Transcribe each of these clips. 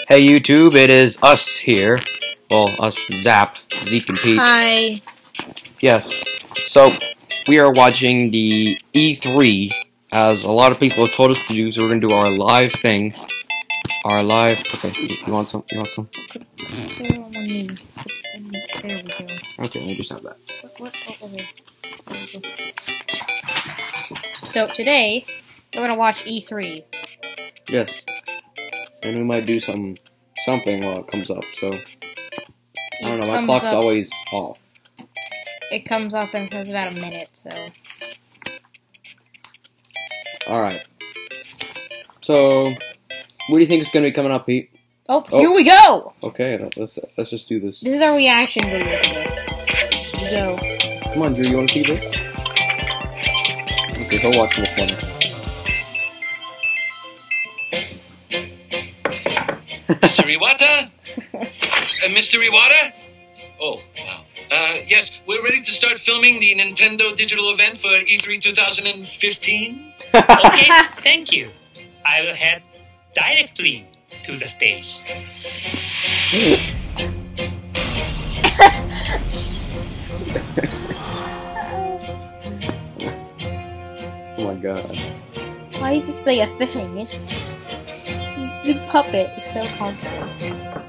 Hey YouTube, it is us here. Well, us Zap, Zeke and Pete. Hi. Yes. So, we are watching the E3, as a lot of people have told us to do, so we're going to do our live thing. Our live... Okay, you want some? You want some? There we go. Okay, let me just have that. So today, we're gonna watch E3. Yes. And we might do something while it comes up, so... I don't know, my clock's always off. It comes up in about a minute, so... Alright. So, what do you think is going to be coming up, Pete? Oh, here we go! Okay, let's just do this. This is our reaction video to this. Here we go. Come on, Drew, you want to see this? Okay, go watch the fun. Mr. Iwata? Mr. Iwata? Oh, wow. Yes, we're ready to start filming the Nintendo digital event for E3 2015. Okay, thank you. I will head directly to the stage. Oh my god. Why is this thing a thing? The puppet is so complex.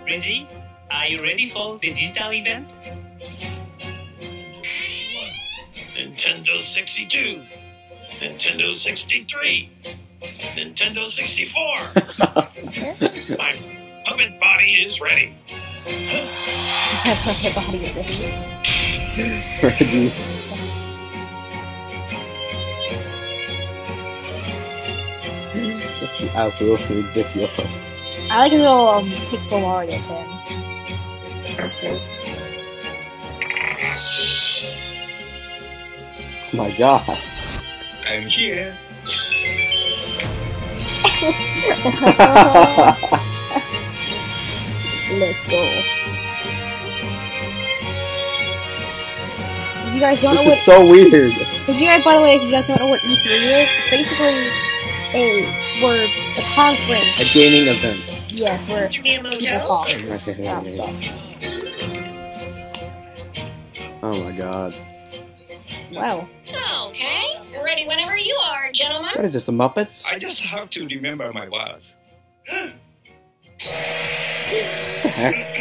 Reggie, are you ready for the digital event? Nintendo 62. Nintendo 63. Nintendo 64. My puppet body is ready. My puppet body is ready. Ready? This outfit looks ridiculous. I like his little pixel Mario pen. Shirt. Oh my god. I'm here. Let's go. If you guys don't know This what, is so weird. if you guys, by the way, if you guys don't know what E3 is, it's basically a conference. A gaming event. Yes, where people talk about stuff. Oh my god. Wow. Okay, ready whenever you are, gentlemen. What is this, the Muppets? I just have to remember my words. Heck?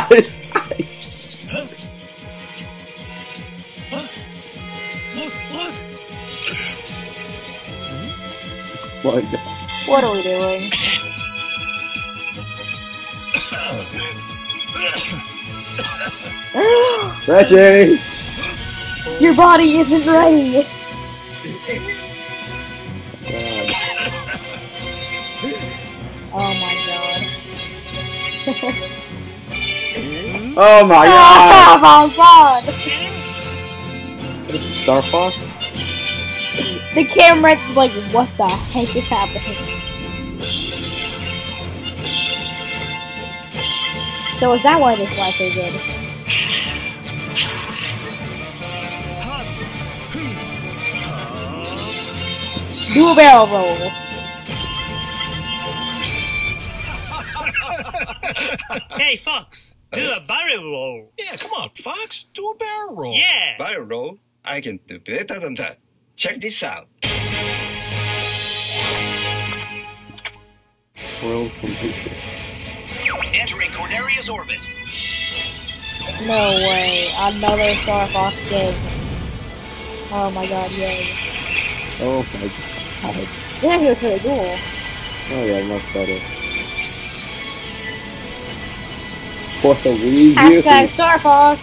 His eyes. My god. What are we doing? Reggie! Your body isn't ready! God. Oh my god. Oh my Oh god! my god! What is this, Star Fox? The camera is like, what the heck is happening? So is that why they fly so good? Do a barrel roll. Hey, Fox, do a barrel roll. Yeah, come on, Fox. Do a barrel roll. Yeah. Barrel roll? I can do better than that. Check this out. World computer. Entering Corneria's orbit. No way. Another Star Fox game. Oh my god, yay. Oh my god. This actually looks really cool. Oh yeah, much better. For the Wii U. Hashtag Star Fox!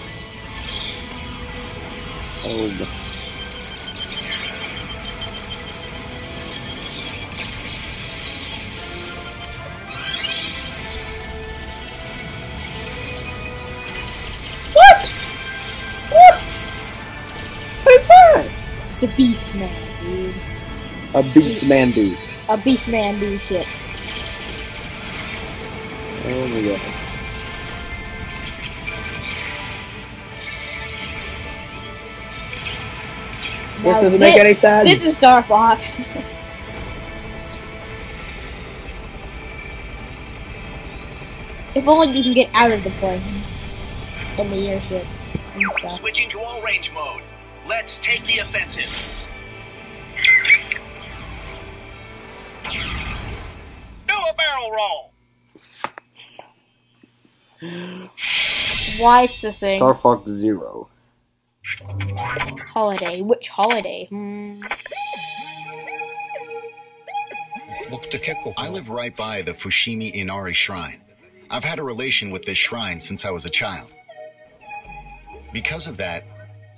Oh god. What? What? What is that? It's a beast man, dude. A beast man dude. A beast man dude shit. Oh my god. This doesn't make any sense. This is Star Fox. If only you can get out of the planes and the airships and stuff. Switching to all range mode. Let's take the offensive. Do a barrel roll. Why is the thing? Star Fox Zero. Holiday. Which holiday? I live right by the Fushimi Inari Shrine. I've had a relation with this shrine since I was a child. Because of that,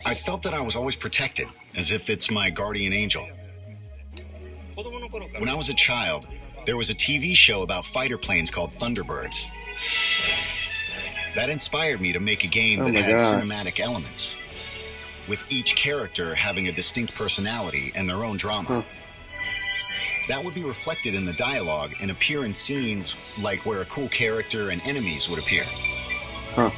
I felt that I was always protected, as if it's my guardian angel. When I was a child, there was a TV show about fighter planes called Thunderbirds. That inspired me to make a game that had cinematic elements, with each character having a distinct personality and their own drama. That would be reflected in the dialogue and appear in scenes like where a cool character and enemies would appear. I'm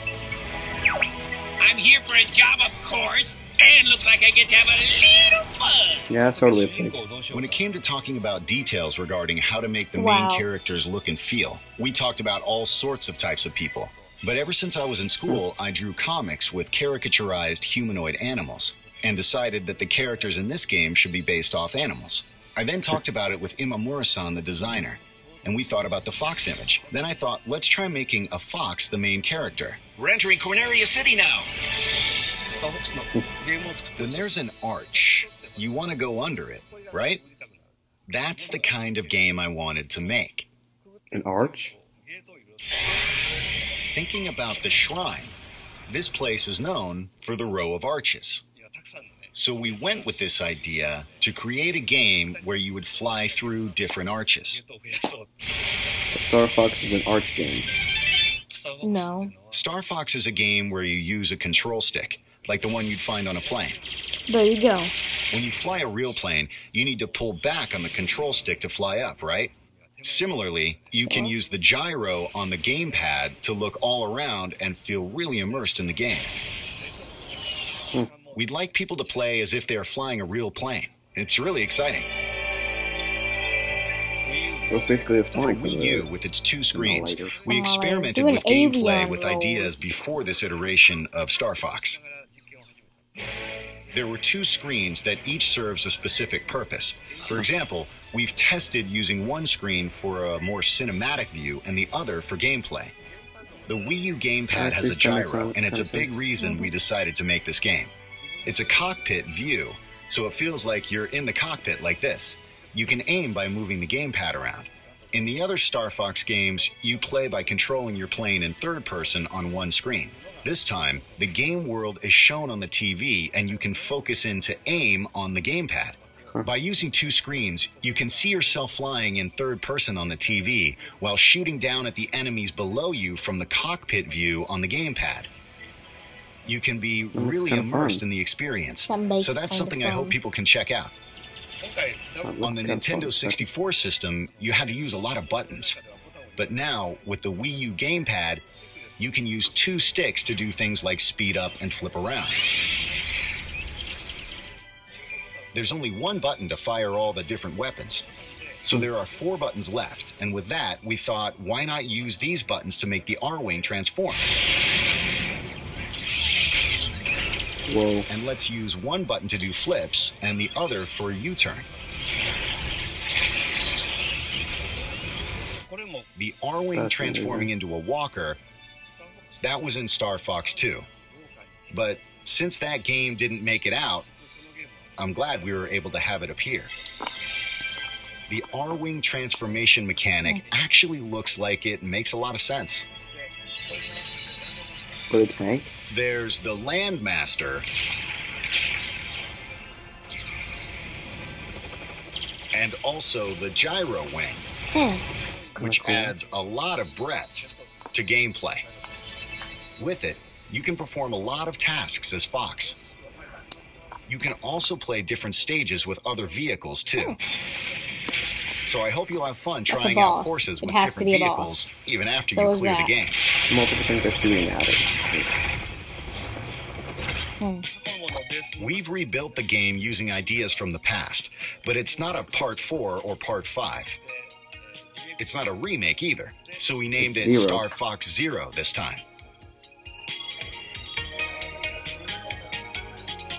here for a job, of course, and looks like I get to have a little fun. Yeah, that's totally a thing. When it came to talking about details regarding how to make the main characters look and feel, we talked about all sorts of types of people. But ever since I was in school, I drew comics with caricaturized humanoid animals, and decided that the characters in this game should be based off animals. I then talked about it with Imamura-san, the designer, and we thought about the fox image. Then I thought, let's try making a fox the main character. We're entering Corneria City now. When there's an arch, you want to go under it, right? That's the kind of game I wanted to make. An arch? Thinking about the shrine, this place is known for the row of arches. So we went with this idea to create a game where you would fly through different arches. Star Fox is an arch game. No. Star Fox is a game where you use a control stick, like the one you'd find on a plane. There you go. When you fly a real plane, you need to pull back on the control stick to fly up, right? Similarly, you can use the gyro on the gamepad to look all around and feel really immersed in the game. We'd like people to play as if they are flying a real plane. It's really exciting. So it's basically a For flying Wii U, with its 2 screens, we Simulator. experimented Do an with gameplay avion with roll. ideas before this iteration of Star Fox. There were 2 screens that each serves a specific purpose. For example, we've tested using one screen for a more cinematic view and the other for gameplay. The Wii U gamepad has a gyro, and it's a big reason we decided to make this game. It's a cockpit view, so it feels like you're in the cockpit like this. You can aim by moving the gamepad around. In the other Star Fox games, you play by controlling your plane in third person on one screen. This time, the game world is shown on the TV and you can focus in to aim on the gamepad. By using 2 screens, you can see yourself flying in third person on the TV while shooting down at the enemies below you from the cockpit view on the gamepad. You can be really immersed in the experience. So that's something I hope people can check out. On the Nintendo 64 system, you had to use a lot of buttons. But now, with the Wii U gamepad, you can use 2 sticks to do things like speed up and flip around. There's only one button to fire all the different weapons. So there are 4 buttons left, and with that, we thought, why not use these buttons to make the R-Wing transform? Whoa. And let's use one button to do flips and the other for a U-turn. The R-Wing transforming into a walker, that was in Star Fox 2. But since that game didn't make it out, I'm glad we were able to have it appear. The R-Wing transformation mechanic actually looks like it makes a lot of sense. For the tank? There's the Landmaster, and also the Gyro Wing, which adds a lot of breadth to gameplay. With it, you can perform a lot of tasks as Fox. You can also play different stages with other vehicles, too. So I hope you'll have fun trying out courses with different vehicles, even after you clear the game. Multiple things are shooting at it. We've rebuilt the game using ideas from the past, but it's not a Part 4 or Part 5. It's not a remake either. so we named It's it Zero. Star Fox Zero this time.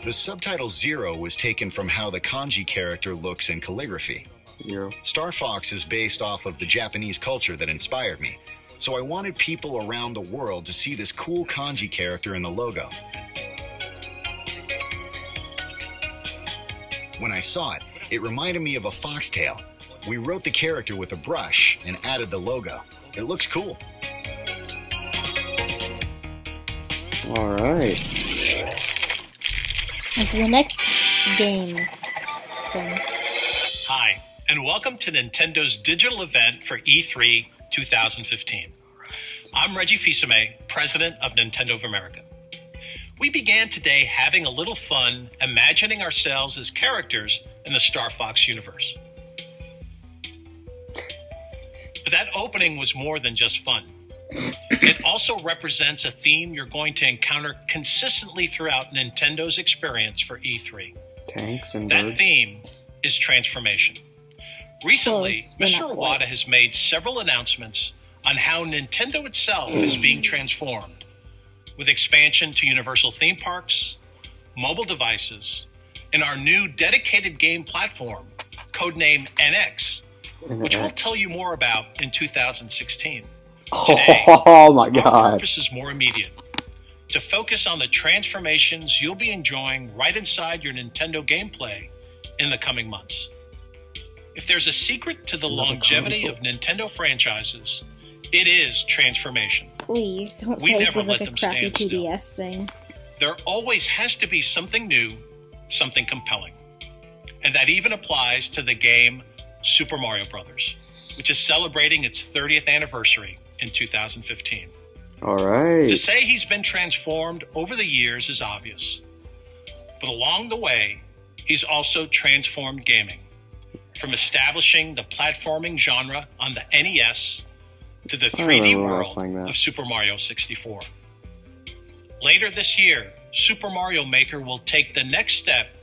The subtitle Zero was taken from how the kanji character looks in calligraphy. Zero. Star Fox is based off of the Japanese culture that inspired me, so I wanted people around the world to see this cool kanji character in the logo. When I saw it, it reminded me of a foxtail. We wrote the character with a brush and added the logo. It looks cool. All right. And so the next game thing. Hi, and welcome to Nintendo's digital event for E3 2015. I'm Reggie Fils-Aimé, president of Nintendo of America. We began today having a little fun imagining ourselves as characters in the Star Fox universe. But that opening was more than just fun. It also represents a theme you're going to encounter consistently throughout Nintendo's experience for E3. Tanks and That birds. theme is transformation. Recently, Close, but Mr. not quite. Iwata has made several announcements on how Nintendo itself is being transformed, with expansion to Universal theme parks, mobile devices, and our new dedicated game platform, codenamed NX, which we'll tell you more about in 2016. Today, Oh my our god. purpose is more immediate. To focus on the transformations you'll be enjoying right inside your Nintendo gameplay in the coming months. If there's a secret to the Another longevity console. of Nintendo franchises, it is transformation. Please don't We say never this is let like a them crappy stand still. 2DS thing. There always has to be something new, something compelling. And that even applies to the game Super Mario Bros., which is celebrating its 30th anniversary in 2015. All right. To say he's been transformed over the years is obvious. But along the way, he's also transformed gaming, from establishing the platforming genre on the NES to the 3D remember when I was world playing that. of Super Mario 64. Later this year, Super Mario Maker will take the next step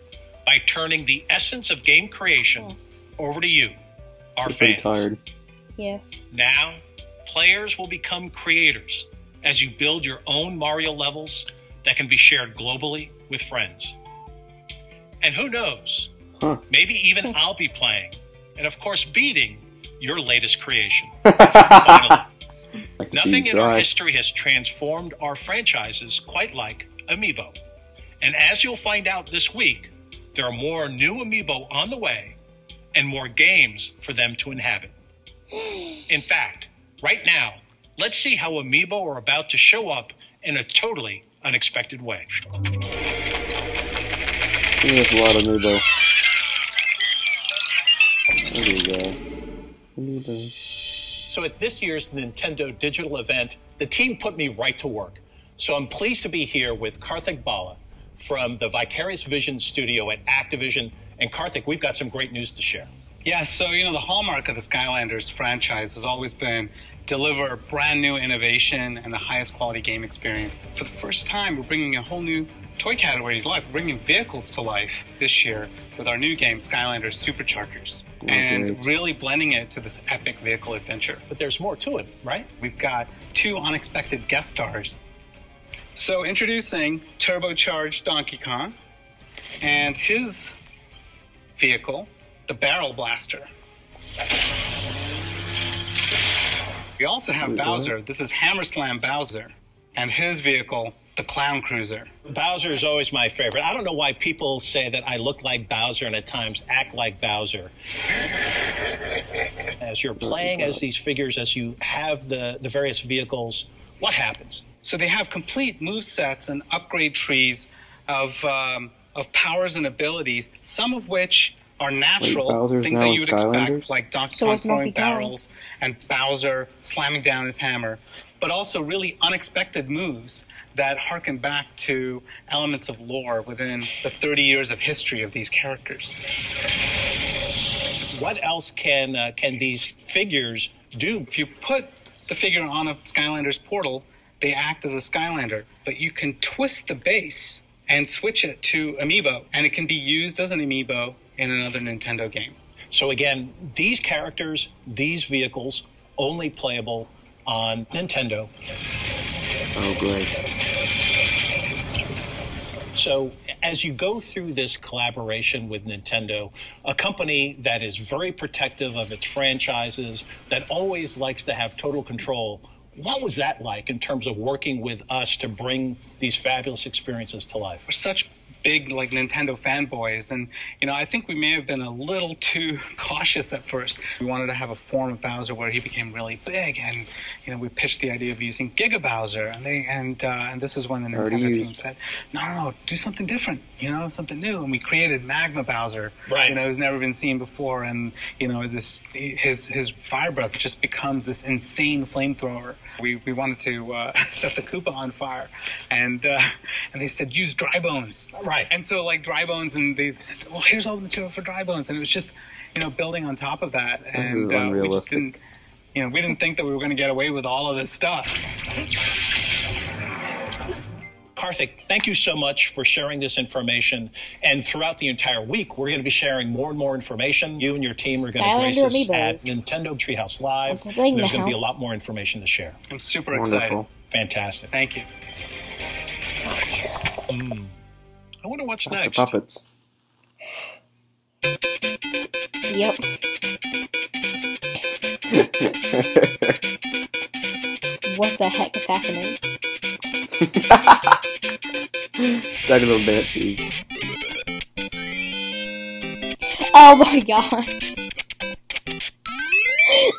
by turning the essence of game creation Yes. over to you, our I'm pretty fans. tired. Yes. Now, players will become creators as you build your own Mario levels that can be shared globally with friends. And who knows, Huh. maybe even I'll be playing, and of course beating, your latest creation. Finally, Like to see nothing you in our try. history has transformed our franchises quite like Amiibo. And as you'll find out this week, there are more new Amiibo on the way and more games for them to inhabit. In fact, right now, let's see how Amiibo are about to show up in a totally unexpected way. There's a lot of Amiibo. There you go. Amiibo. So at this year's Nintendo digital event, the team put me right to work. So I'm pleased to be here with Karthik Bala from the Vicarious Vision studio at Activision. And Karthik, we've got some great news to share. Yeah, so, the hallmark of the Skylanders franchise has always been deliver brand new innovation and the highest quality game experience. For the first time, we're bringing a whole new toy category to life. We're bringing vehicles to life this year with our new game, Skylanders Superchargers. Oh, And great. really blending it to this epic vehicle adventure. But there's more to it, right? We've got 2 unexpected guest stars. So introducing turbocharged Donkey Kong and his vehicle, the Barrel Blaster. We also have Wait, what? Bowser. This is Hammer Slam Bowser and his vehicle, the Clown Cruiser. Bowser is always my favorite. I don't know why people say that I look like Bowser and at times act like Bowser. As you're playing as these figures, as you have the various vehicles, what happens? So they have complete move sets and upgrade trees of powers and abilities, some of which are natural, Bowser's things now that in you would expect, Skylanders? like Donkey So Kong it's Donkey throwing Kong. barrels and Bowser slamming down his hammer, but also really unexpected moves that harken back to elements of lore within the 30 years of history of these characters. What else can these figures do? If you put the figure on a Skylanders portal, they act as a Skylander, but you can twist the base and switch it to Amiibo, and it can be used as an Amiibo in another Nintendo game. So again, these characters, these vehicles, only playable on Nintendo. Oh, great. So as you go through this collaboration with Nintendo, a company that is very protective of its franchises, that always likes to have total control, what was that like in terms of working with us to bring these fabulous experiences to life? We're such big like Nintendo fanboys, and I think we may have been a little too cautious at first. We wanted to have a form of Bowser where he became really big, and we pitched the idea of using Giga Bowser, and this is when the Nintendo team said, no, do something different, something new, and we created Magma Bowser, right? Who's never been seen before, and his fire breath just becomes this insane flamethrower. We wanted to set the Koopa on fire, and they said use dry bones. Right. And so like dry bones, and they said, well, here's all the material for dry bones, and it was just building on top of that, and we just didn't we didn't think that we were going to get away with all of this stuff. Karthik, thank you so much for sharing this information. And throughout the entire week, we're going to be sharing more and more information. You and your team are going to grace us at Nintendo Treehouse Live. There's going to be a lot more information to share. I'm super excited. Fantastic. Thank you. I wonder what's next. The puppets. Yep. What the heck is happening? Tiny little banshee. Oh my god.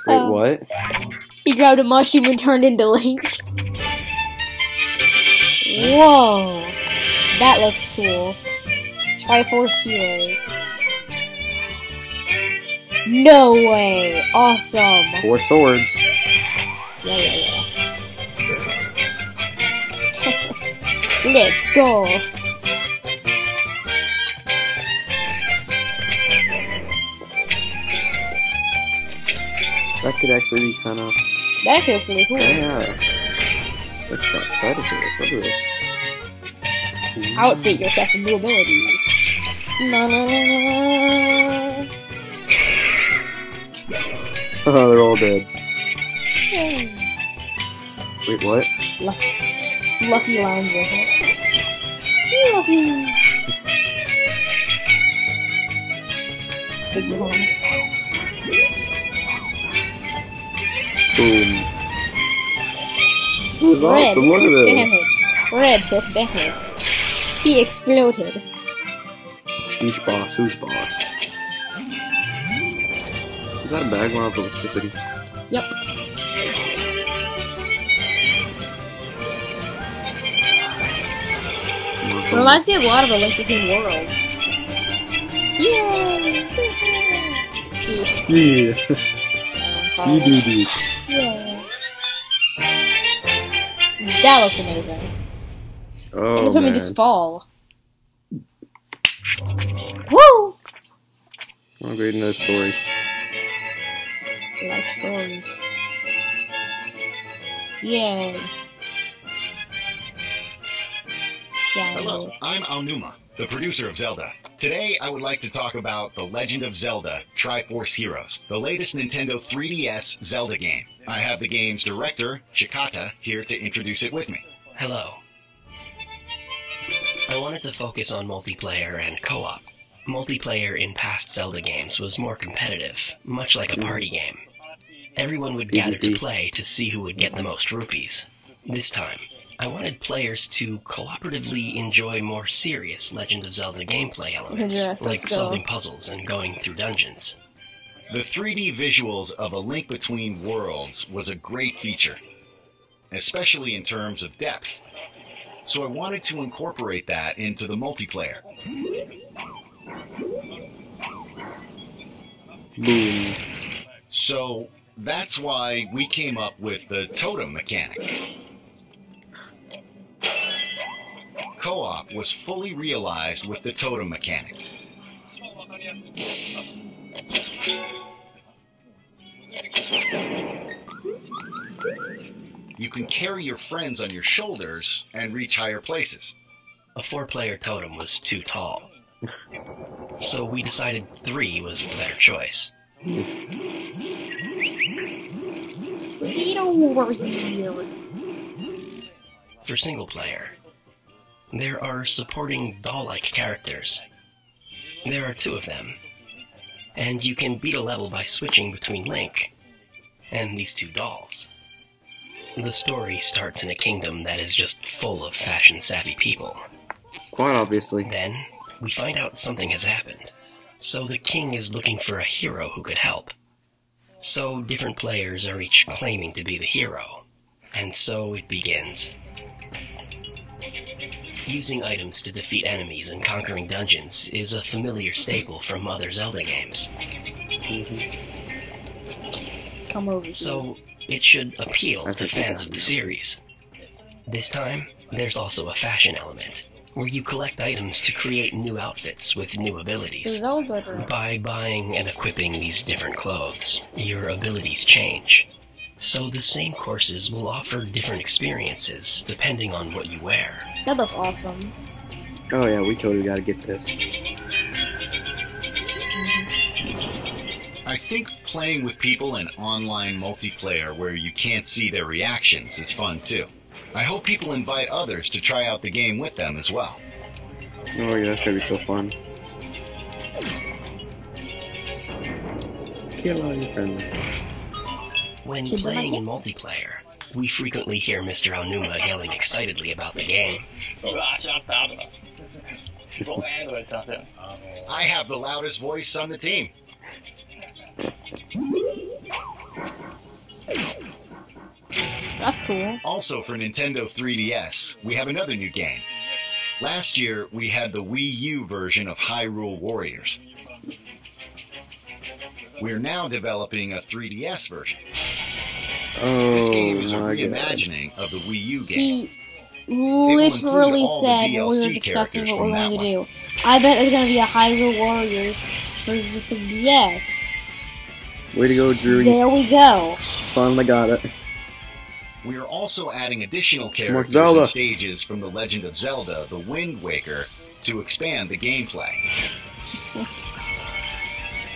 Wait, what? He grabbed a mushroom and turned into Link. Whoa. That looks cool. Triforce Heroes. No way. Awesome. 4 swords. Yeah. Let's go. That could actually be kind of... That could be pretty cool. Yeah. That's not Predator. Look at this. Outfit yourself with new abilities. Na na na na. Oh, they're all dead. Wait, what? Lucky lines with it. Lucky. Big one. Boom. This is awesome, look at this. Damage. Red took damage. He exploded. Each boss, who's boss? Is that a bag one of electricity? Yep. It reminds me of a lot of A Link Between Worlds. Yay! Yeah. You do this. Yeah. That looks amazing. Oh, and it's coming man. this fall. Woo! I'm reading that story. I like stories. Yay. Yeah, Hello, I'm Aonuma, the producer of Zelda. Today, I would like to talk about The Legend of Zelda Triforce Heroes, the latest Nintendo 3DS Zelda game. I have the game's director, Shikata, here to introduce it with me. Hello. I wanted to focus on multiplayer and co-op. Multiplayer in past Zelda games was more competitive, much like a party game. Everyone would gather to play to see who would get the most rupees. This time, I wanted players to cooperatively enjoy more serious Legend of Zelda gameplay elements, like solving puzzles and going through dungeons. The 3D visuals of A Link Between Worlds was a great feature, especially in terms of depth. So I wanted to incorporate that into the multiplayer. Boom. So that's why we came up with the totem mechanic. Co-op was fully realized with the totem mechanic. You can carry your friends on your shoulders and reach higher places. A 4-player totem was too tall. So we decided 3 was the better choice. Get over here. For single player, there are supporting doll-like characters. There are 2 of them, and you can beat a level by switching between Link and these 2 dolls. The story starts in a kingdom that is just full of fashion-savvy people. Quite obviously. Then, we find out something has happened. So the king is looking for a hero who could help. So different players are each claiming to be the hero. And so it begins. Using items to defeat enemies and conquering dungeons is a familiar staple from other Zelda games. Come over here. So it should appeal to fans of the series. This time, there's also a fashion element, where you collect items to create new outfits with new abilities. By buying and equipping these different clothes, your abilities change. So the same courses will offer different experiences depending on what you wear. That looks awesome. Oh yeah, we totally gotta get this. I think playing with people in online multiplayer where you can't see their reactions is fun too. I hope people invite others to try out the game with them as well. Oh yeah, that's gonna be so fun. Kill all your friends. When playing in multiplayer, we frequently hear Mr. Aonuma yelling excitedly about the game. I have the loudest voice on the team. That's cool. Also for Nintendo 3DS, we have another new game. Last year, we had the Wii U version of Hyrule Warriors. We're now developing a 3DS version. This game is a reimagining of the Wii U game. He literally said when we were discussing what we're going to do. I bet there's going to be a Hyrule Warriors for the 3DS. Way to go, Drew. There we go. Finally got it. We are also adding additional characters and stages from The Legend of Zelda: The Wind Waker to expand the gameplay.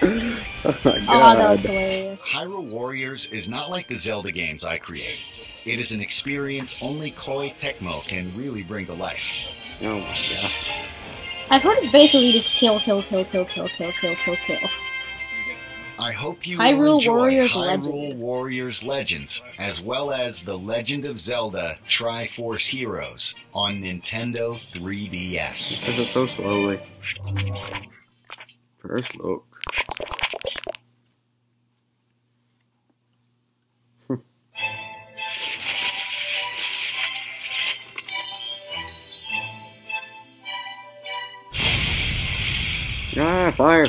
Oh my god. Oh, that was hilarious. Hyrule Warriors is not like the Zelda games I create. It is an experience only Koei Tecmo can really bring to life. Oh my god. I've heard it's basically just kill, kill, kill, kill, kill, kill, kill, kill, kill. I hope you Hyrule will enjoy Warriors Hyrule Warriors Legends, as well as The Legend of Zelda Triforce Heroes on Nintendo 3DS. It says it so slowly. First look. Ah, fire!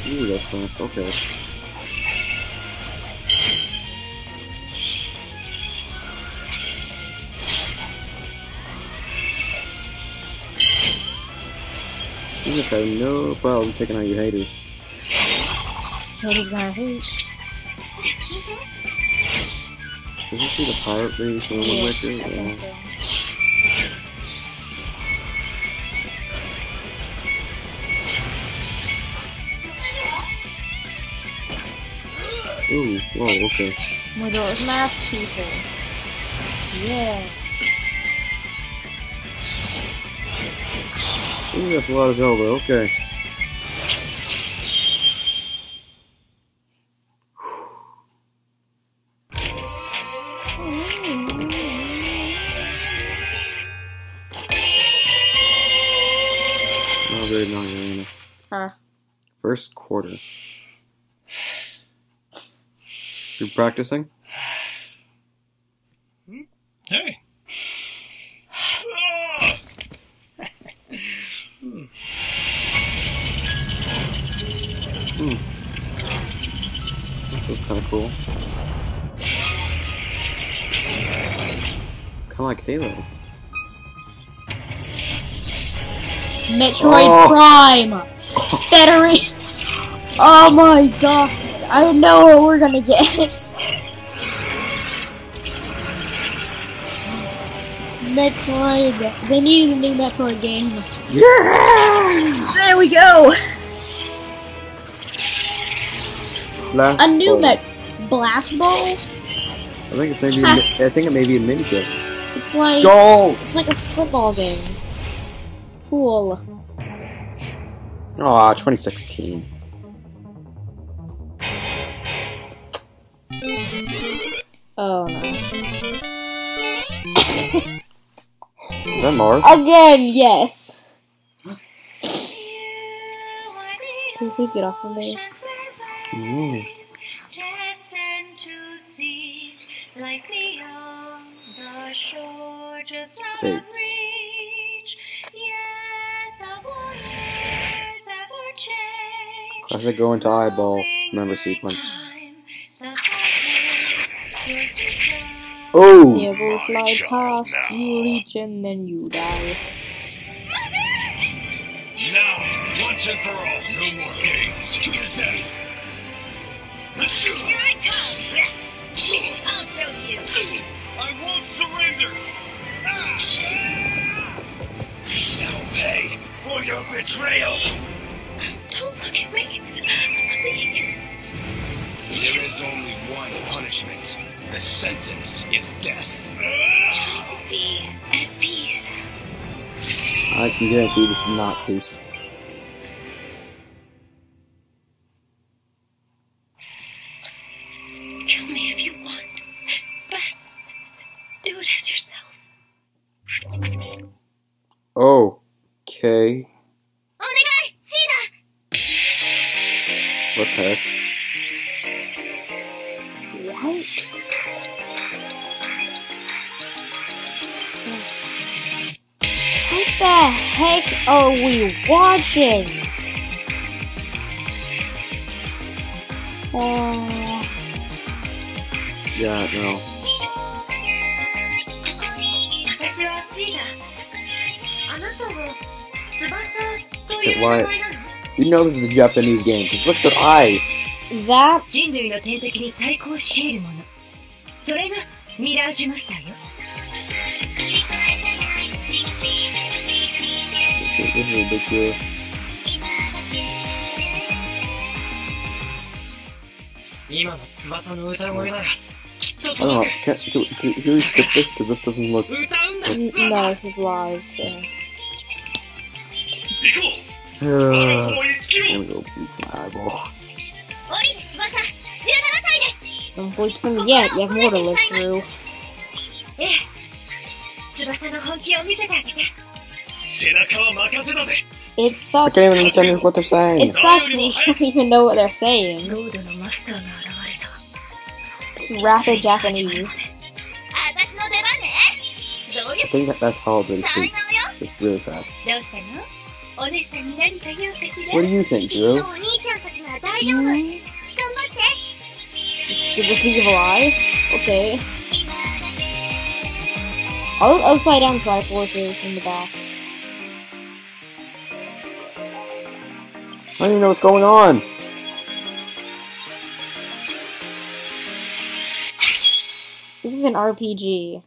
Ooh, that's fast. Okay. You just have no problem taking out your haters. Haters gonna hate. Did you see the pirate thing from Wind Waker? Yeah. So. Ooh, whoa, okay. With those masked people. Yeah. Ooh, that's a lot of Zelda, okay. Oh, very nice, Arena. Huh. First quarter. You practicing? Hey. This was kind of cool. Kind of like Halo. Metroid Prime! Federation! Oh my god! I know what we're gonna get! Metroid. They need a new Metroid game. Yeah! There we go. Blast A new Ball. Blast Ball. I think it's maybe. I think it may be a minigame. It's like Goal. It's like a football game. Cool. Aw, 2016. Oh no. Is that Marv? Again, yes. Can you please get off of there? Ooh. Fates. Classic go into eyeball. Remember sequence. Oh! You will fly past, you reach, and then you die. Now, once and for all, no more games to the death. Here I come! I'll show you! I won't surrender! Now pay for your betrayal! Don't look at me! Please! There is only one punishment. The sentence is death. Try to be at peace. I can guarantee this is not peace. Kill me if you want, but do it as yourself. Okay. Onegai, Sheena! What the heck? What? What the heck are we watching? Yeah, no. Okay, why? You know this is a Japanese game, because look at their eyes. That? 人類の天敵に対抗し得るもの。それがミラージュマスターよ。This is ridiculous. I don't know, can we skip this? Because this doesn't look... No, this is live, so... I'm gonna go beat my eyeball. Don't bleach them yet, you have more to live through. It sucks. I can't even understand what they're saying. It sucks you don't even know what they're saying. It's rapid Japanese. I think that's how they speak. It's really fast. What do you think, Drew? Did this leave alive? Okay. All upside down Triforces in the back. I don't even know what's going on. This is an RPG.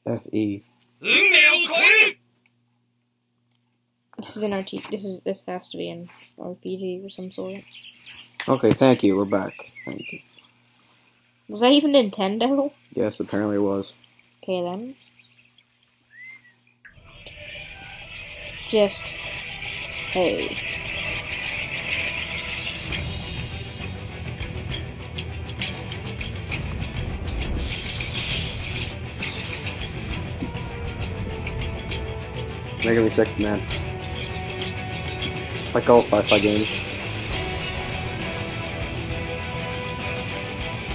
F.E. This is an RPG. This has to be an RPG of some sort. Okay, thank you. We're back. Thank you. Was that even Nintendo? Yes, apparently it was. Okay then. Just... Hey. Making me sick, man. Like all sci-fi games.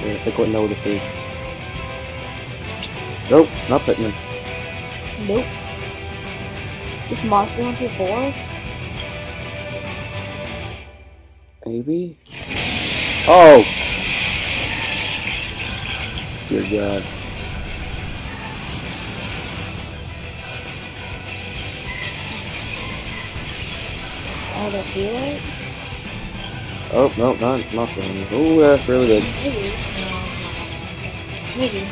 I think what know this is. Nope, not Pikmin. Nope. Is Monster Hunter 4? Maybe? Oh! Dear God. I don't feel it. Oh, no, not Monster Hunter. Oh, that's really good. Maybe. Maybe.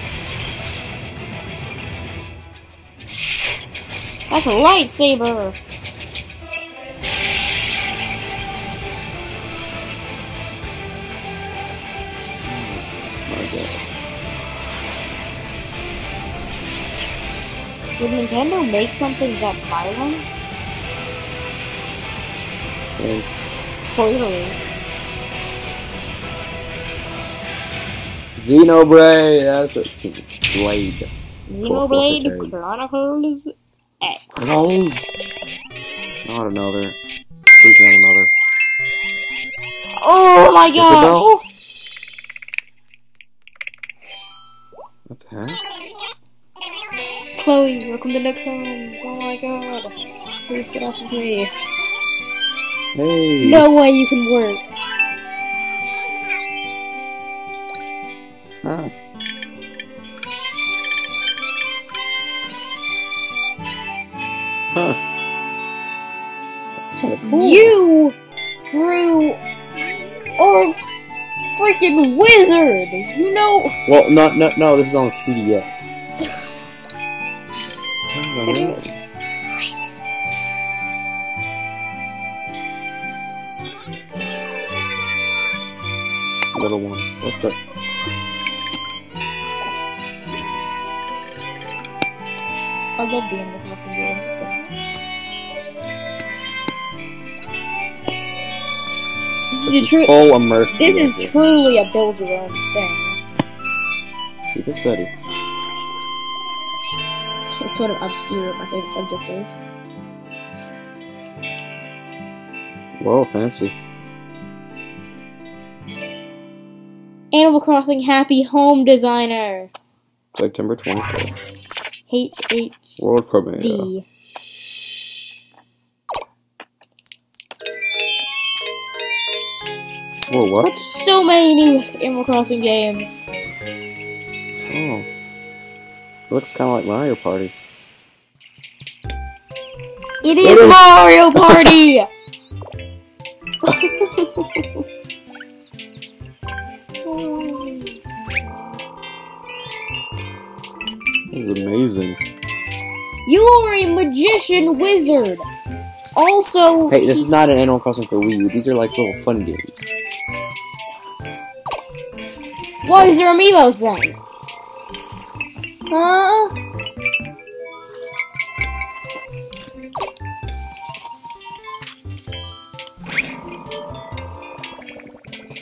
That's a lightsaber! Would Nintendo make something that violent? Clearly. Xenoblade, that's a blade. Xenoblade Chronicles X. No. Not another. Please not another. Oh my god! Isabel? What the heck? Chloe, welcome to Next Homes. Oh my god. Please get off of me. Hey. No way you can work. Huh. Huh. That's kinda cool. You drew a freaking wizard! You know. Well, no, this is on the 3DS. Little one. What the? I love the Animal Crossing games. This is full immersive. This is truly a build your own thing. Keep it steady. It's sort of obscure what my favorite subject is. Whoa, fancy. Animal Crossing Happy Home Designer. September 24th. HH. World premiere. D. Whoa, what? So many new Animal Crossing games. Oh. Looks kind of like Mario Party. It is Mario Party! This is amazing. You are a magician wizard! Also... Hey, this is not an Animal Crossing for Wii U. These are like little fun games. Why is there amiibos then? Huh?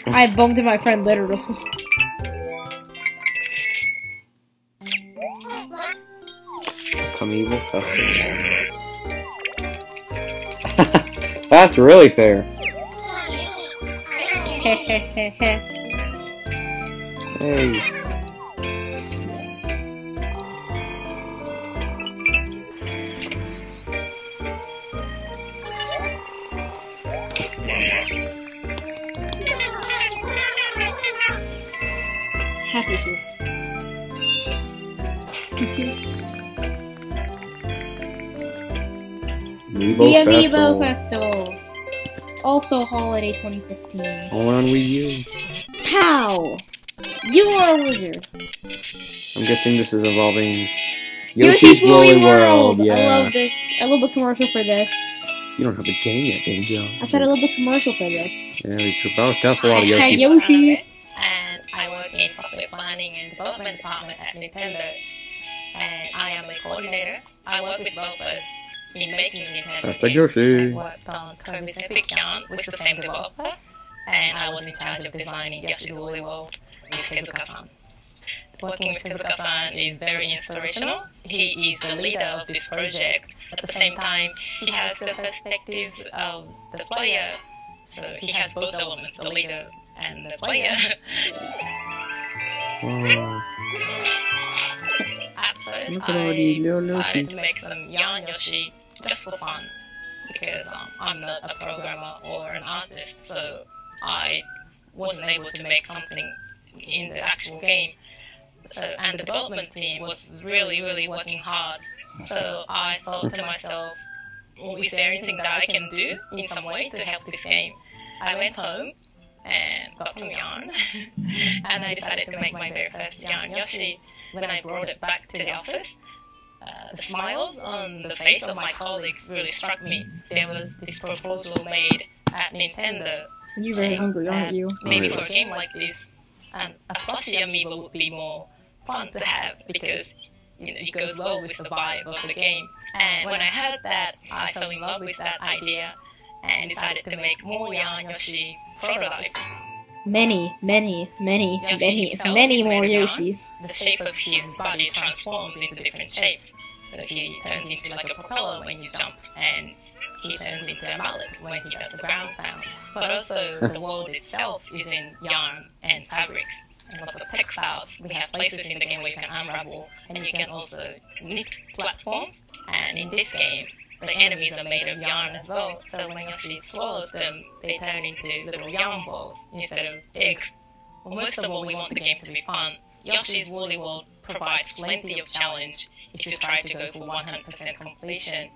I bumped into my friend literally. Amiibo Festival. That's really fair. Hey. Happy to. The Amiibo Festival. Also Holiday 2015. Only on Wii U. Pow! You are a wizard. I'm guessing this is involving Yoshi's Woolly World. Yeah. I love this. I love the commercial for this. You don't have the game yet, baby Joe. I said I love the commercial for this. Yeah, we trip out. That's a lot of Hashtag Yoshi. Yoshi. And I work in software planning and development department at Nintendo. And I am the coordinator. I work with developers in making Nintendo Hashtag games. Yoshi. I worked on Kobe's Epic Yarn with the same developer. And I was in charge of designing Yoshi's Woolly World with Tezuka-san. Working with Tezuka-san is very inspirational. He is the leader of this project. At the same time, he has the perspectives of the player. So he has both elements, the leader and the player. Wow. At first, Look at all these little decided to Yoshis. make some yarn Yoshi just for fun. Because I'm not a programmer or an artist, so I wasn't able to make something in the actual game. So, and the development team was really working hard. So I thought to myself, well, is there anything that I can do in some way to help this game? I went home and got some yarn, and I decided to make my very first yarn Yoshi. When I brought it back to the office, the smiles on the face of my colleagues really struck me. There was this proposal made at Nintendo. You're very hungry, aren't you? Maybe for a game like this, a plushie amiibo would be more fun to have because it goes well with the vibe of the game. And when I heard that, I fell in love with that idea and decided to make more Yarn Yoshi prototypes. Many more Yoshis. The shape of his body transforms into different shapes. So he turns into like a propeller when you jump, and he turns into a mallet when he does the ground pound. But also, the world itself is in yarn and fabrics, and lots of textiles. We have places in the game where you can unravel, and you can also knit platforms. And in this game, the enemies are made of yarn as well, so when Yoshi swallows them, they turn into little yarn balls instead of eggs. Well, most of all, we want the game to be fun. Yoshi's Woolly World provides plenty of challenge if you try to go for 100% completion.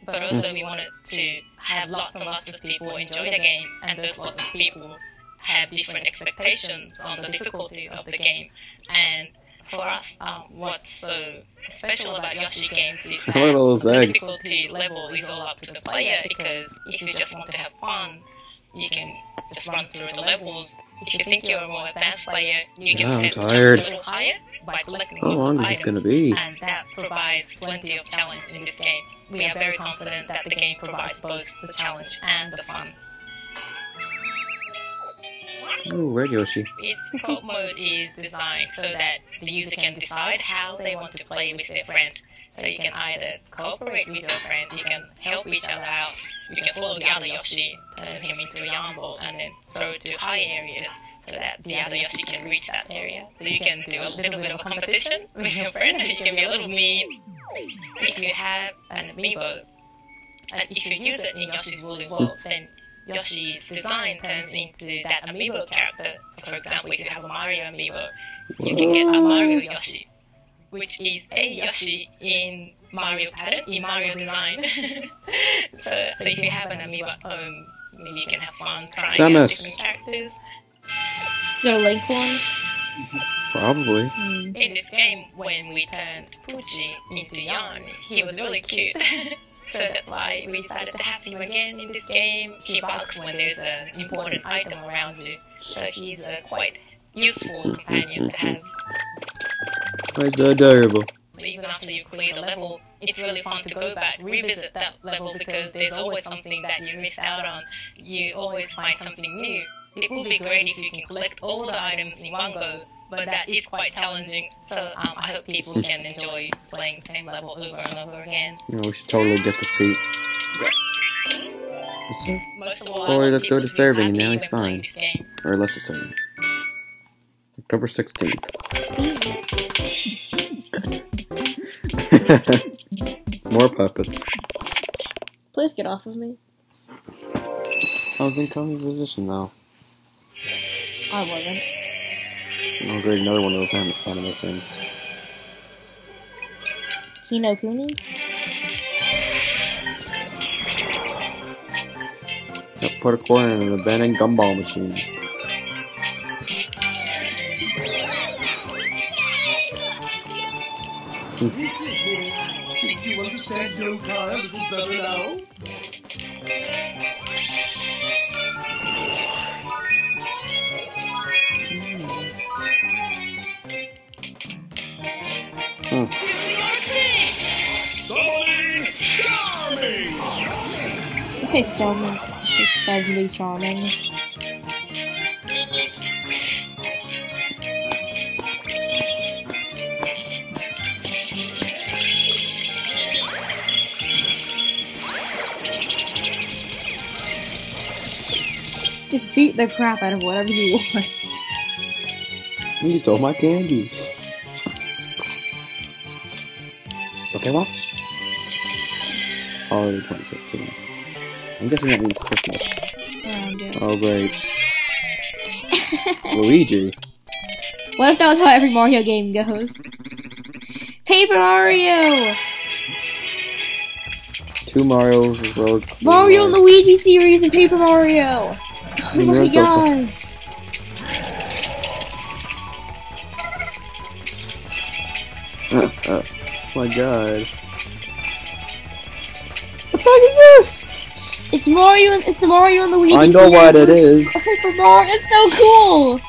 But also we wanted to have lots and lots of people enjoy the game, and those lots of people have different expectations on the difficulty of the game. And for us, what's so special about Yoshi games is that the difficulty level is all up to the player, because if you just want to have fun, you can just run through the levels. If you think you're a more advanced player, you can set the challenge a little higher by collecting lots of items, and that provides plenty of challenge in this game. We are very confident that the game provides both the challenge and the fun. Ooh, Red Yoshi. Its co-op mode is designed so that the user can decide how they want to play with their friend. So you can either cooperate with your friend, you can help each other out, you can swallow the other Yoshi, turn him into a yarn ball, and then throw it to high areas so that the other Yoshi can reach that area. So you can do a little bit of competition with your friend, you can be a little mean. If you have an amiibo, and if you use it in Yoshi's Woolly World, then Yoshi's design turns into that amiibo character. So for example, if you have a Mario amiibo, you can get a Mario Yoshi, which is a Yoshi in Mario pattern, in Mario design. so if you have an amiibo at home, maybe you can have fun trying out different characters. Is there a Link one? Probably. In this game, when we turned Poochie into Yarn, he was really cute. So that's why we decided to have him again in this game. He barks when there's an important item around you, so he's a quite useful companion to have. Quite adorable. Even after you clear the level, it's really fun to go back, revisit that level, because there's always something that you miss out on. You always find something new. It would be great if you can collect all the items in one go, but that is quite challenging, so I hope people can enjoy playing the same level over and over again. Yeah, we should totally get this beat. Yes. Most of all, oh, he looks so disturbing, and now he's fine. Or less disturbing. October 16th. More puppets. Please get off of me. I was in Kami's position, though. I wasn't. Oh great, another one of those anime things. Kino Kuni? Yep, put a coin in the Ben and Gumball machine. Think you understand yokai a little better now? Summoning Charming! You say charming. It's suddenly charming. Just beat the crap out of whatever you want. You stole my candy. Okay, watch. Holiday 2015. I'm guessing that means Christmas. Oh, great. Luigi. What if that was how every Mario game goes? Paper Mario! 2 Mario Road. Mario and Luigi series and Paper Mario! Oh my god! my god. What the heck is this? It's Mario. It's the Mario and Luigi. I know what it is. Paper Mario. It's so cool.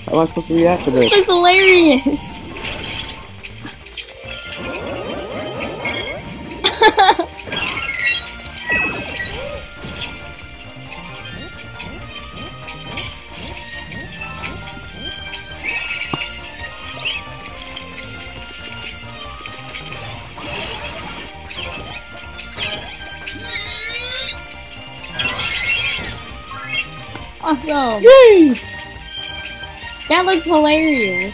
How am I supposed to react to this? This looks hilarious. Awesome! Yay! That looks hilarious.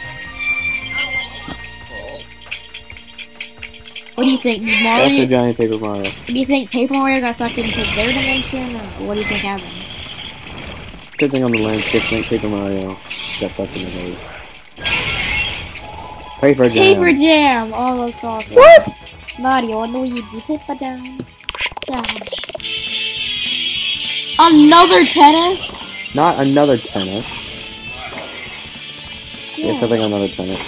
What do you think, Mario? That's a giant Paper Mario. Do you think Paper Mario got sucked into their dimension, or what do you think happened? Good thing on the landscape, Paper Mario got sucked into those. Paper Jam. Paper Jam! Oh, looks awesome. What? Mario and Luigi, Paper Jam. Yeah. Another tennis? Not another tennis. Yeah. Yes, I think another tennis.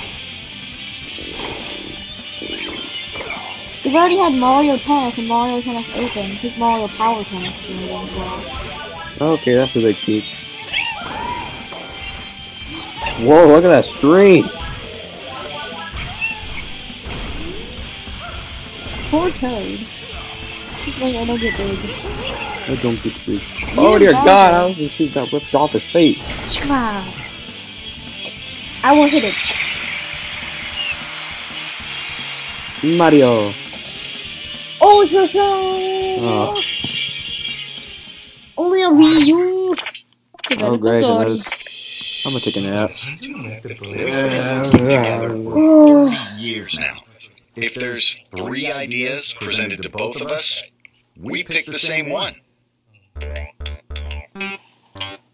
We've already had Mario Tennis and Mario Tennis Open. I think Mario Power Tennis is doing it as well. Okay, that's a big peach. Whoa, look at that stream! Poor Toad. This is like I don't get big. I don't get big. Oh dear God, I was just shooting that ripped off his feet. I will hit it. Mario. Oh, it's for so. Only a Wii U. Oh great, that is. I'm gonna take a nap. Together for 30 years now. If there's 3 ideas presented to both of us, we pick the same one.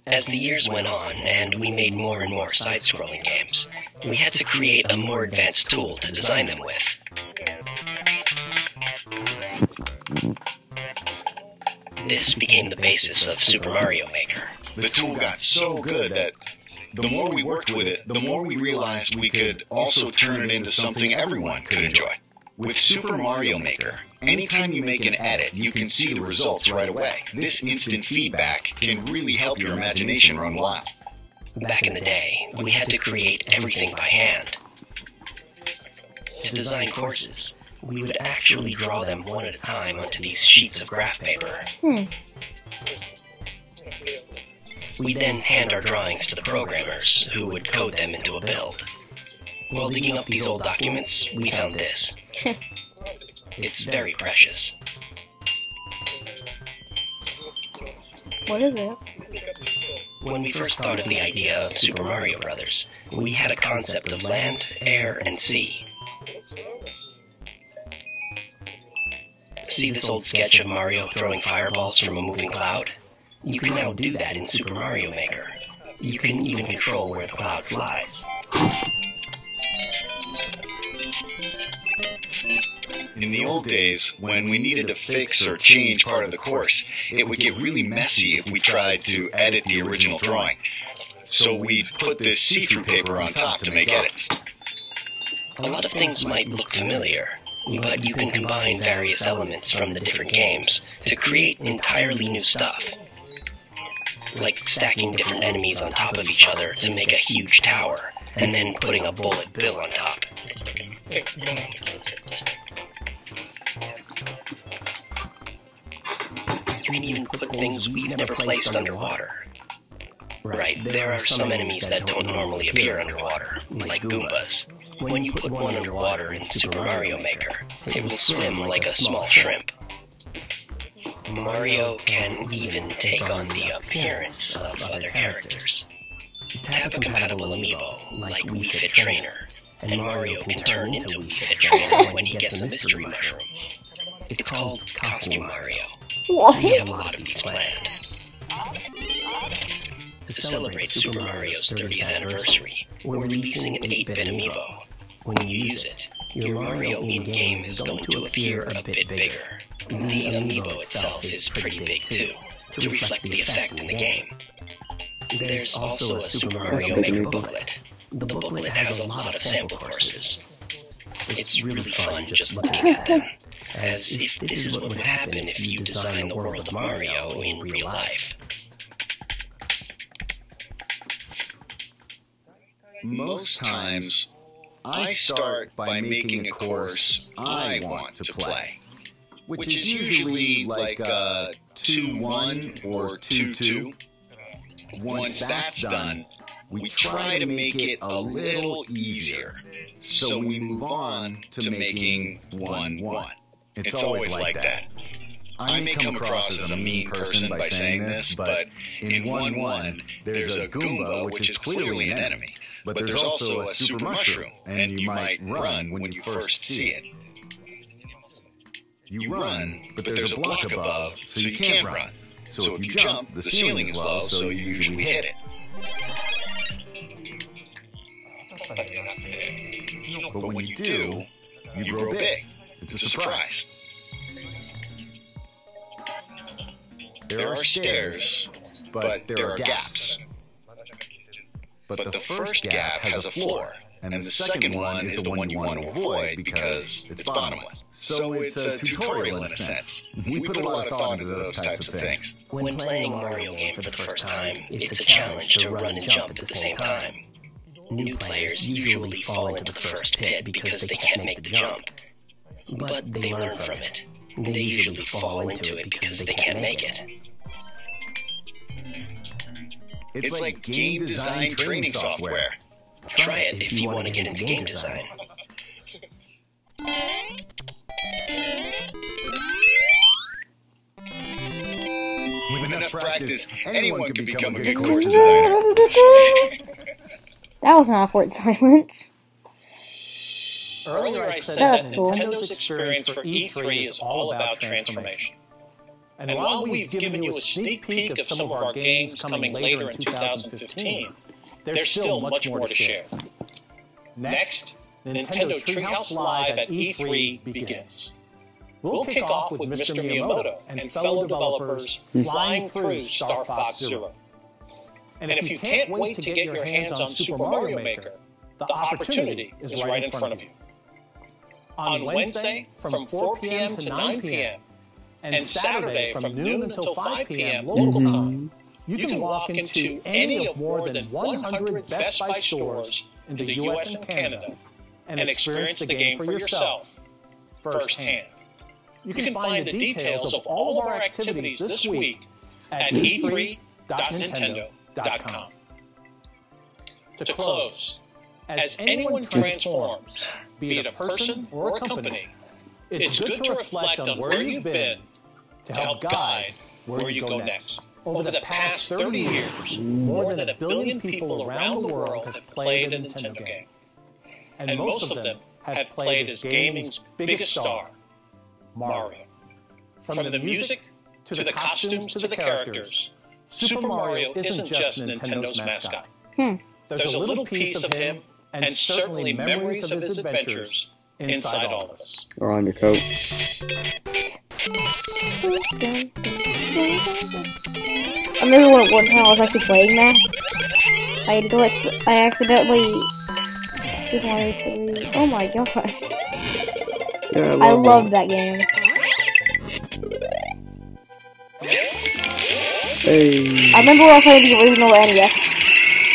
As the years went on, and we made more and more side-scrolling games, we had to create a more advanced tool to design them with. This became the basis of Super Mario Maker. The tool got so good that the more we worked with it, the more we realized we could also turn it into something everyone could enjoy. With Super Mario Maker, anytime you make an edit, you can see the results right away. This instant feedback can really help your imagination run wild. Back in the day, we had to create everything by hand. To design courses, we would actually draw them one at a time onto these sheets of graph paper. We'd then hand our drawings to the programmers, who would code them into a build. While digging up these old documents, we found this. It's very precious. What is it? When we first thought of the idea of Super Mario Brothers, we had a concept of land, air, and sea. See this old sketch of Mario throwing fireballs from a moving cloud? You can now do that in Super Mario Maker. You can even control where the cloud flies. In the old days, when we needed to fix or change part of the course, it would get really messy if we tried to edit the original drawing. So we'd put this see-through paper on top to make edits. A lot of things might look familiar, but you can combine various elements from the different games to create entirely new stuff. Like stacking different enemies on top of each other to make a huge tower, and then putting a bullet bill on top. You can even put things we've never placed underwater. Right, there are some enemies that don't normally appear underwater, like Goombas. When you put one underwater in Super Mario Maker, it will swim like a small shrimp. Mario can even take on the appearance of other characters. Tap a compatible amiibo, like Wii Fit Trainer, and Mario can turn into Wii Fit Trainer when he gets a mystery mushroom. It's called Costume Mario. We have a lot of these planned. To celebrate Super Mario's 30th anniversary, we're releasing an 8-bit amiibo. When you use it, your Mario in-game is going to appear a bit bigger. The amiibo itself is pretty big too, to reflect the effect in the game. There's also a Super Mario Maker booklet. The booklet has a lot of sample courses. It's really fun just looking at them, as if this is what would happen if you designed the world of Mario in real life. Most times, I start by making a course I want to play, which is usually like a 2-1 or 2-2. Once that's done, we try to make it a little easier, so we move on to making 1-1. It's always like that. I may come across as a mean person by saying this, but in 1-1, there's a Goomba, which is clearly an enemy. But there's also a super mushroom, and you might run when you first see it. You run, but there's a block above, so you can't run. So if you jump, the ceiling is low, so you usually hit it. But when you do, you grow big. It's a surprise. There are stairs, but there are gaps. But the first gap has a floor, and the second one is the one you want to avoid because it's bottomless. So it's a tutorial in a sense. We put a lot of thought into those types of things. When playing a Mario game for the first time, it's a challenge to run and jump at the same time. New players usually fall into the first pit because they can't make the jump. But they learn from it. They usually fall into it because they can't make it. It's like game design training software. Try it if you want to get into game design. With enough practice, anyone can become a good course designer. That was an awkward silence. Earlier I said That's that cool. Nintendo's experience for E3 is all about transformation. And while we've given you a sneak peek of some of our games coming later in 2015, there's still much more to share. Next, Nintendo Treehouse Live at E3 begins. We'll kick off with Mr. Miyamoto and fellow developers flying through Star Fox Zero. And if you can't wait to get your hands on Super Mario Maker, the opportunity is right in front of you. On Wednesday, from 4 p.m. to 9 p.m., and Saturday from noon until 5 p.m. local time, you can walk into any of more than 100 Best Buy stores in the U.S. and Canada and experience the game for yourself firsthand. You can find the details of all of our activities this week at e3.nintendo.com. To close, as anyone transforms, be it a person or a company, it's good to reflect on where you've been to help guide where you go next. Over the past 30 years, more than 1 billion people around the world have played a Nintendo game. And most of them have played as gaming's biggest star, Mario. From the music, to the costumes, to the characters, Super Mario isn't just Nintendo's mascot. There's a little piece of him, and certainly memories of his adventures inside all of us. Or on your coat. I remember one time I was actually playing that. I accidentally Super Mario 3. Oh my gosh. Yeah, I love that game. Hey. I remember when I played the original NES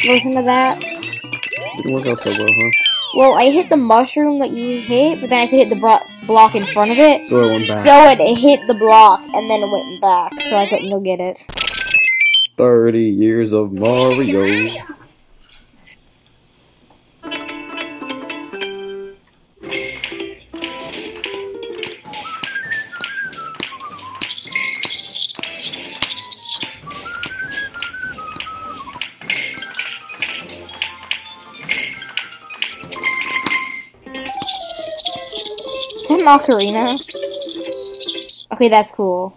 version of that. Didn't work out so well, huh? Well, I hit the mushroom that you hit, but then I hit the block in front of it. So it went back. So it hit the block, and then it went back, so I couldn't go get it. 30 years of Mario. Is that Macarena? Okay, that's cool.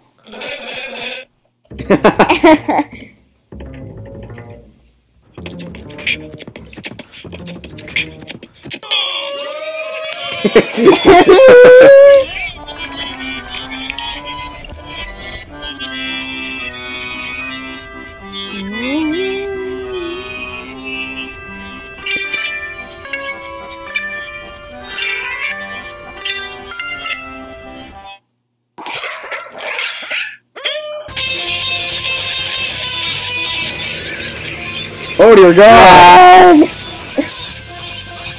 Oh dear God!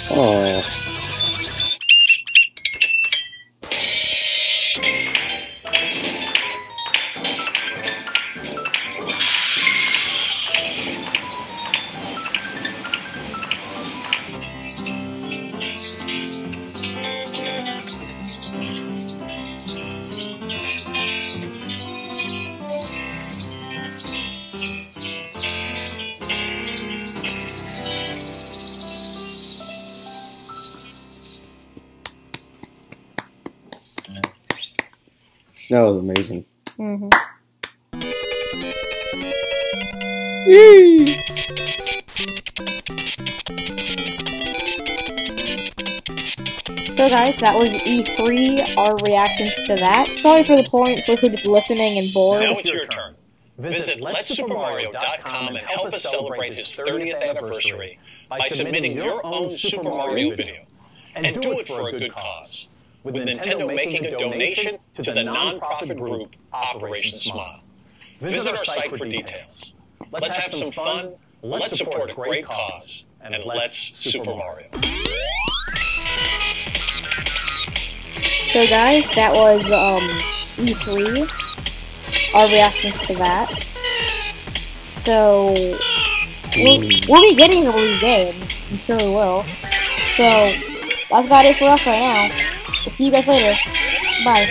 Oh. That was amazing. Mm-hmm. Yay! So guys, that was E3, our reactions to that. Sorry for the points for who's just listening and bored. Now it's your turn. Visit LetSuperMario.com and help us celebrate his 30th anniversary by submitting your own Super Mario video. And do it for a good cause, with Nintendo making a donation to the non-profit group Operation Smile. Visit our site for details. Let's have some fun, let's support a great cause, and let's Super Mario. So guys, that was E3, our reactions to that. So we'll be getting some of these games, I'm sure we will. So that's about it for us right now. We'll see you guys later. Bye.